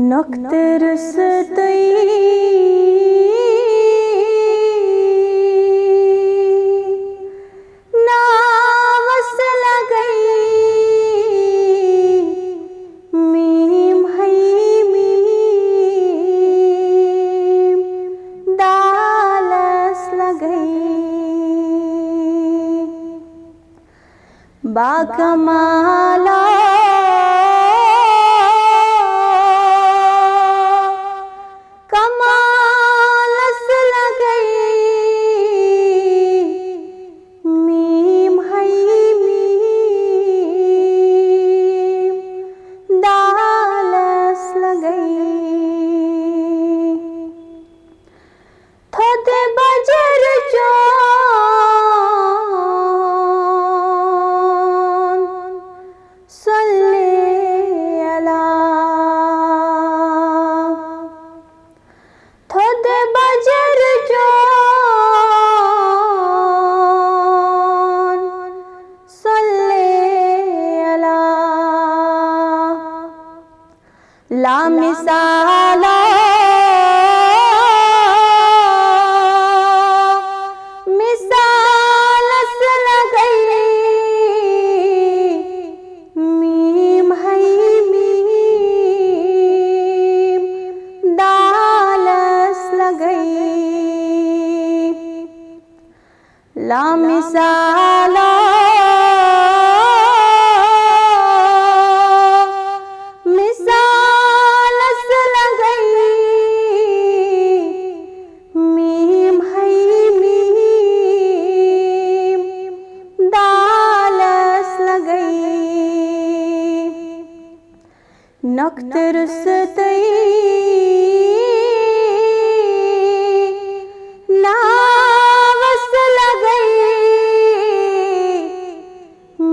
नक्तर सतई नावस लगई मीम हई मीम दालस लगई बाकमाला कमालस लगई मीम हई मीम दालस लगई थोदे बजर जोन सल्ले अला थोदे बजर जोन सल्ले अला ला मिसाला मिसालस लगई मीम हई मीम दालस लगई ला मिसाला मिसालस लगई मीम हई मीम दालस लगई नक्तर सतई नावस लगई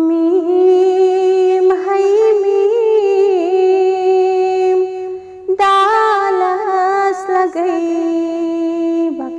मीम हई मीम दालस लगई।